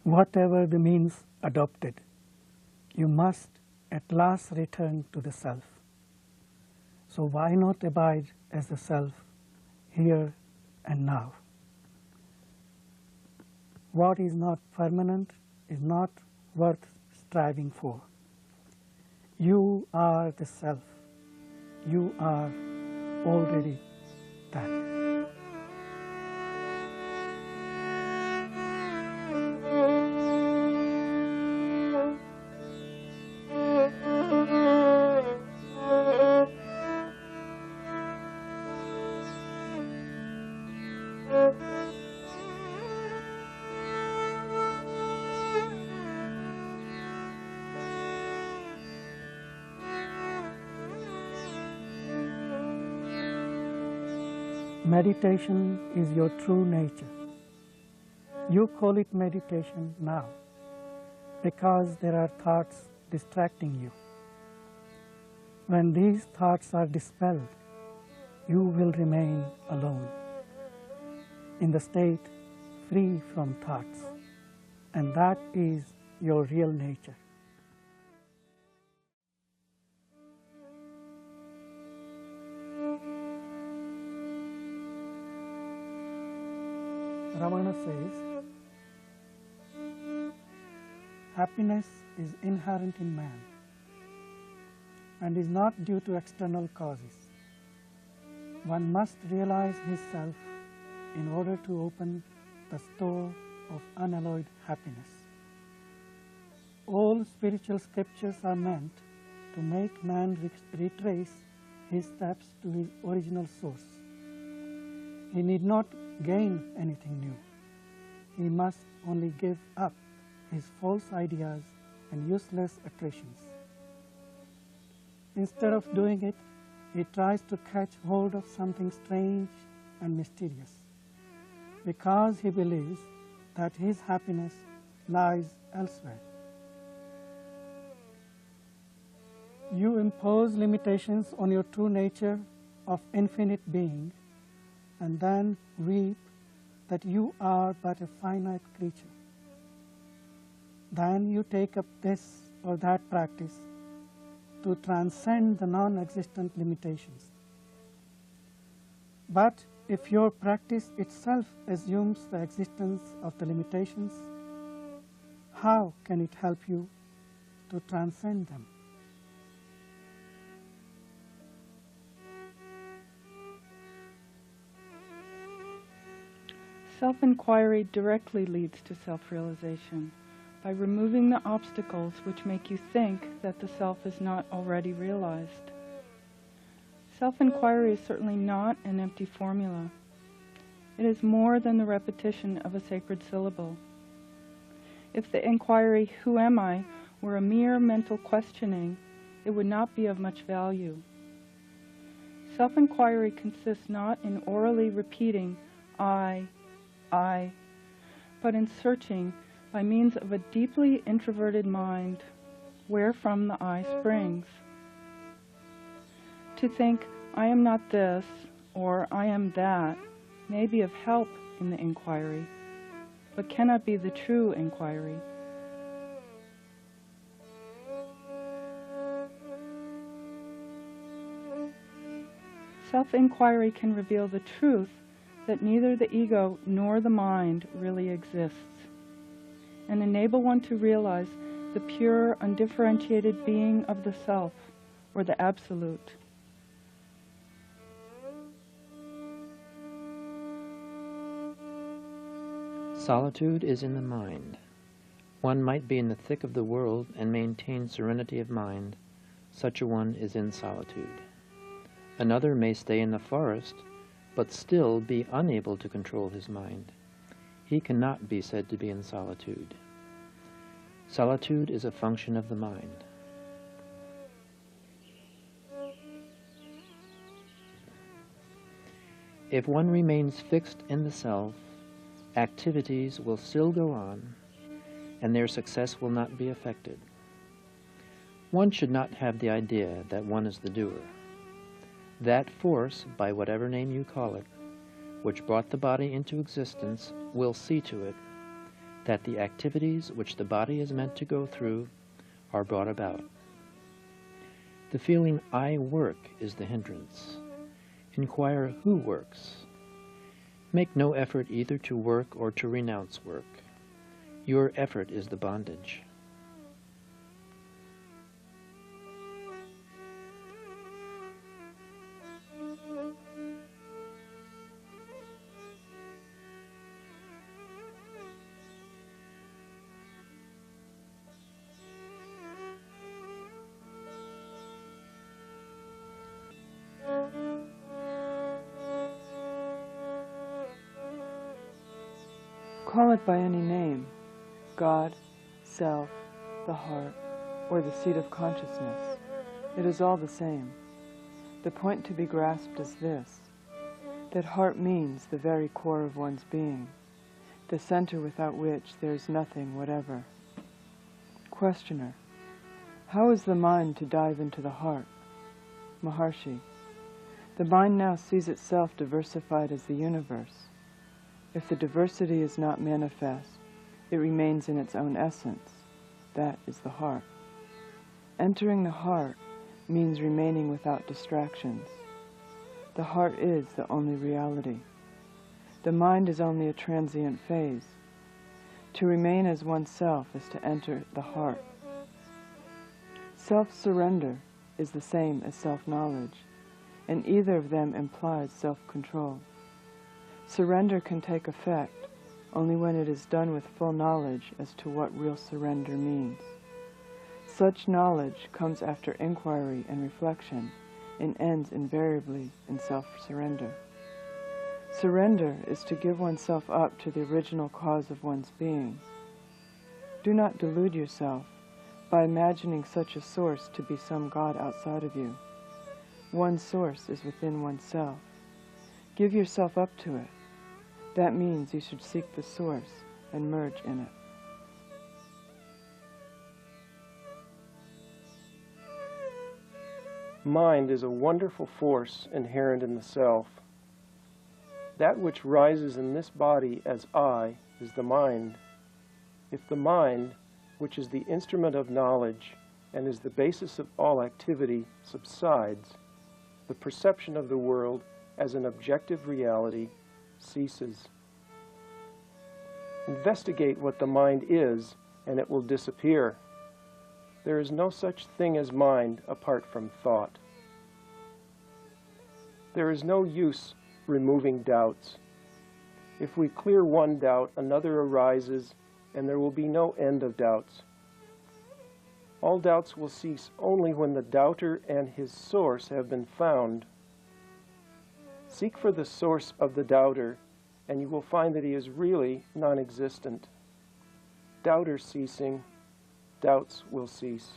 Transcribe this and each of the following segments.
whatever the means adopted, you must at last return to the self. So why not abide as the self here and now? What is not permanent is not worth striving for. You are the self. You are already that. Meditation is your true nature. You call it meditation now because there are thoughts distracting you. When these thoughts are dispelled, you will remain alone, in the state free from thoughts, and that is your real nature. Ramana says, happiness is inherent in man and is not due to external causes. One must realize his self in order to open the store of unalloyed happiness. All spiritual scriptures are meant to make man retrace his steps to his original source. He need not gain anything new. He must only give up his false ideas and useless accretions. Instead of doing it, he tries to catch hold of something strange and mysterious, because he believes that his happiness lies elsewhere. You impose limitations on your true nature of infinite being, and then weep that you are but a finite creature. Then you take up this or that practice to transcend the non-existent limitations. But if your practice itself assumes the existence of the limitations, how can it help you to transcend them? Self-inquiry directly leads to self-realization by removing the obstacles which make you think that the self is not already realized. Self-inquiry is certainly not an empty formula. It is more than the repetition of a sacred syllable. If the inquiry, "Who am I?" were a mere mental questioning, it would not be of much value. Self-inquiry consists not in orally repeating, I, but in searching by means of a deeply introverted mind, wherefrom the I springs. To think, I am not this, or I am that, may be of help in the inquiry, but cannot be the true inquiry. Self-inquiry can reveal the truth that neither the ego nor the mind really exists, and enable one to realize the pure, undifferentiated being of the self, or the absolute. Solitude is in the mind. One might be in the thick of the world and maintain serenity of mind. Such a one is in solitude. Another may stay in the forest, but still be unable to control his mind. He cannot be said to be in solitude. Solitude is a function of the mind. If one remains fixed in the self, activities will still go on, and their success will not be affected. One should not have the idea that one is the doer. That force, by whatever name you call it, which brought the body into existence, will see to it that the activities which the body is meant to go through are brought about. The feeling I work is the hindrance. Inquire who works. Make no effort either to work or to renounce work. Your effort is the bondage. Call it by any name, God, self, the heart, or the seat of consciousness. It is all the same. The point to be grasped is this, that heart means the very core of one's being, the center without which there is nothing whatever. Questioner: how is the mind to dive into the heart? Maharshi: the mind now sees itself diversified as the universe. If the diversity is not manifest, it remains in its own essence. That is the heart. Entering the heart means remaining without distractions. The heart is the only reality. The mind is only a transient phase. To remain as oneself is to enter the heart. Self-surrender is the same as self-knowledge, and either of them implies self-control. Surrender can take effect only when it is done with full knowledge as to what real surrender means. Such knowledge comes after inquiry and reflection and ends invariably in self-surrender. Surrender is to give oneself up to the original cause of one's being. Do not delude yourself by imagining such a source to be some God outside of you. One source is within oneself. Give yourself up to it. That means you should seek the source and merge in it. Mind is a wonderful force inherent in the self. That which rises in this body as I is the mind. If the mind, which is the instrument of knowledge and is the basis of all activity, subsides, the perception of the world as an objective reality ceases. Investigate what the mind is, and it will disappear. There is no such thing as mind apart from thought. There is no use removing doubts. If we clear one doubt, another arises, and there will be no end of doubts. All doubts will cease only when the doubter and his source have been found. Seek for the source of the doubter, and you will find that he is really non-existent. Doubter ceasing, doubts will cease.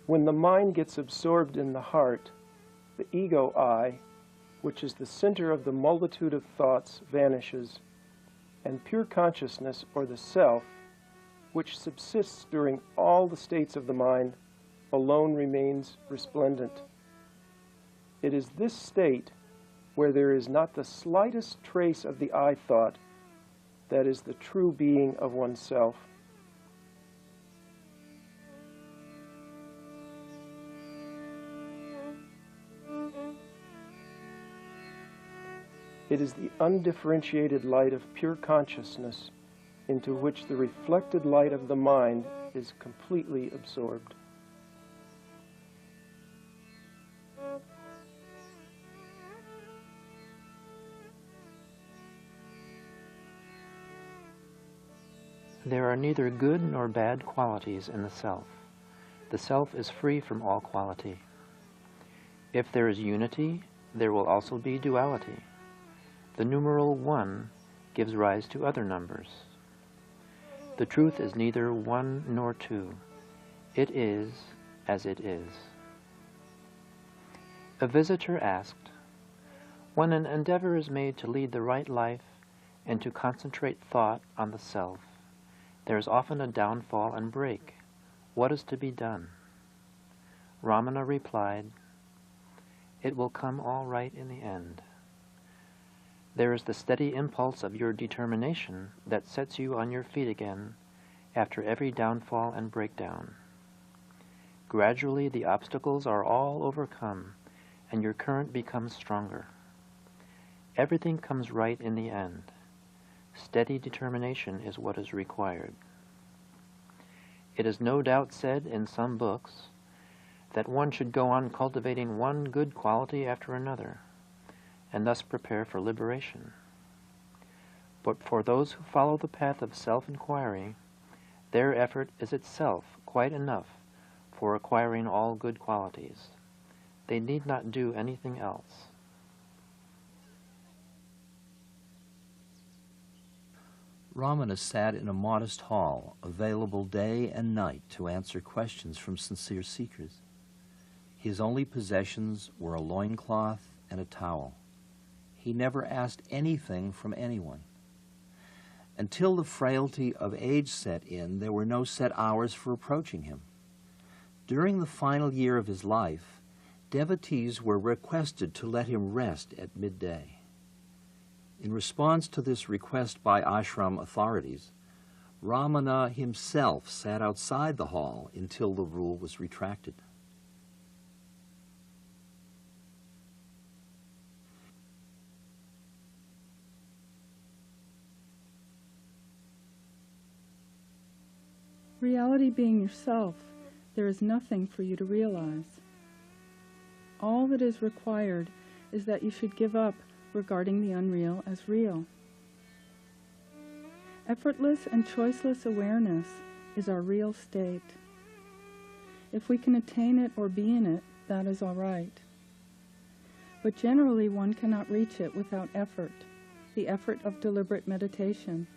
When the mind gets absorbed in the heart, the ego I, which is the center of the multitude of thoughts, vanishes, and pure consciousness, or the self, which subsists during all the states of the mind, alone remains resplendent. It is this state, where there is not the slightest trace of the I thought, that is the true being of oneself. It is the undifferentiated light of pure consciousness into which the reflected light of the mind is completely absorbed. There are neither good nor bad qualities in the self. The self is free from all quality. If there is unity, there will also be duality. The numeral 1 gives rise to other numbers. The truth is neither one nor two. It is as it is. A visitor asked, when an endeavor is made to lead the right life and to concentrate thought on the self, there is often a downfall and break. What is to be done? Ramana replied, it will come all right in the end. There is the steady impulse of your determination that sets you on your feet again after every downfall and breakdown. Gradually the obstacles are all overcome and your current becomes stronger. Everything comes right in the end. Steady determination is what is required. It is no doubt said in some books that one should go on cultivating one good quality after another, and thus prepare for liberation. But for those who follow the path of self-inquiry, their effort is itself quite enough for acquiring all good qualities. They need not do anything else. Ramana sat in a modest hall, available day and night to answer questions from sincere seekers. His only possessions were a loincloth and a towel. He never asked anything from anyone. Until the frailty of age set in, there were no set hours for approaching him. During the final year of his life, devotees were requested to let him rest at midday. In response to this request by ashram authorities, Ramana himself sat outside the hall until the rule was retracted. Reality being yourself, there is nothing for you to realize. All that is required is that you should give up regarding the unreal as real. Effortless and choiceless awareness is our real state. If we can attain it or be in it, that is all right. But generally one cannot reach it without effort, the effort of deliberate meditation.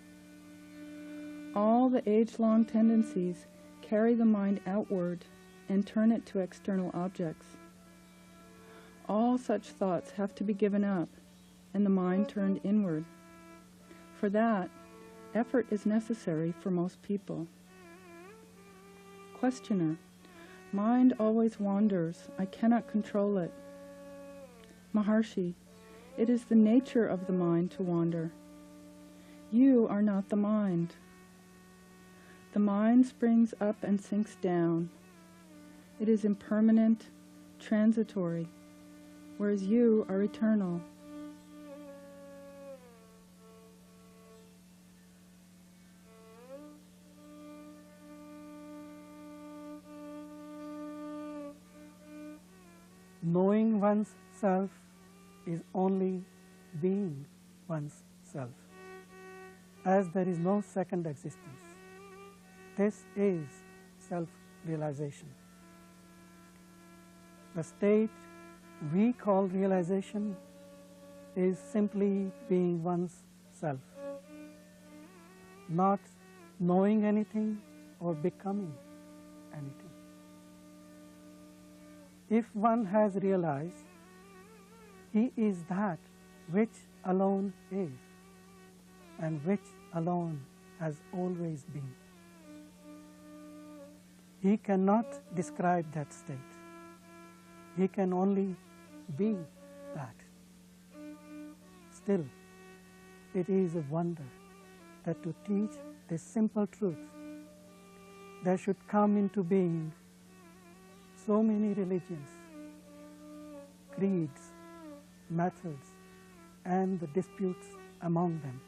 All the age-long tendencies carry the mind outward and turn it to external objects. All such thoughts have to be given up and the mind turned inward. For that, effort is necessary for most people. Questioner: mind always wanders. I cannot control it. Maharshi: it is the nature of the mind to wander. You are not the mind. The mind springs up and sinks down. It is impermanent, transitory, whereas you are eternal. Knowing one's self is only being one's self, as there is no second existence. This is self-realization. The state we call realization is simply being one's self, not knowing anything or becoming anything. If one has realized, he is that which alone is, and which alone has always been. He cannot describe that state. He can only be that. Still, it is a wonder that to teach this simple truth, there should come into being so many religions, creeds, methods, and the disputes among them.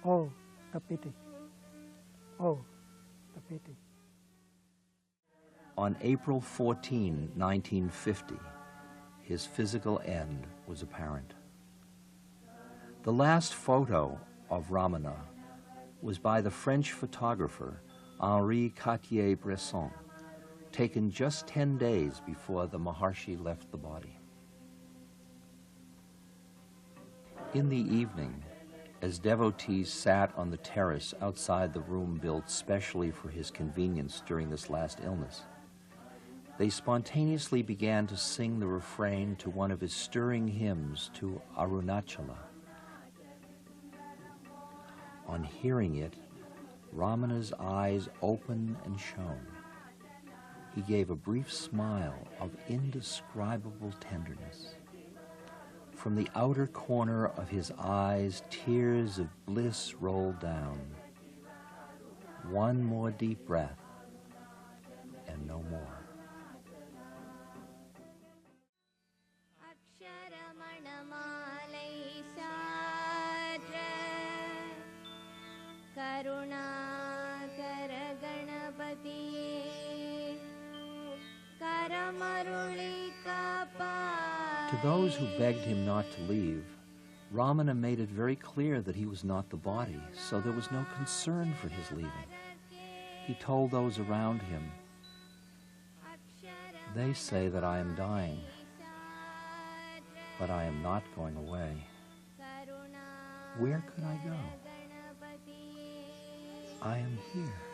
Oh, the pity! Oh, the pity! On April 14, 1950, his physical end was apparent. The last photo of Ramana was by the French photographer Henri Cartier-Bresson, taken just 10 days before the Maharshi left the body. In the evening, as devotees sat on the terrace outside the room built specially for his convenience during this last illness, they spontaneously began to sing the refrain to one of his stirring hymns to Arunachala. On hearing it, Ramana's eyes opened and shone. He gave a brief smile of indescribable tenderness. From the outer corner of his eyes, tears of bliss rolled down. One more deep breath, and no more. To those who begged him not to leave, Ramana made it very clear that he was not the body, so there was no concern for his leaving. He told those around him, "They say that I am dying, but I am not going away. Where could I go? I am here."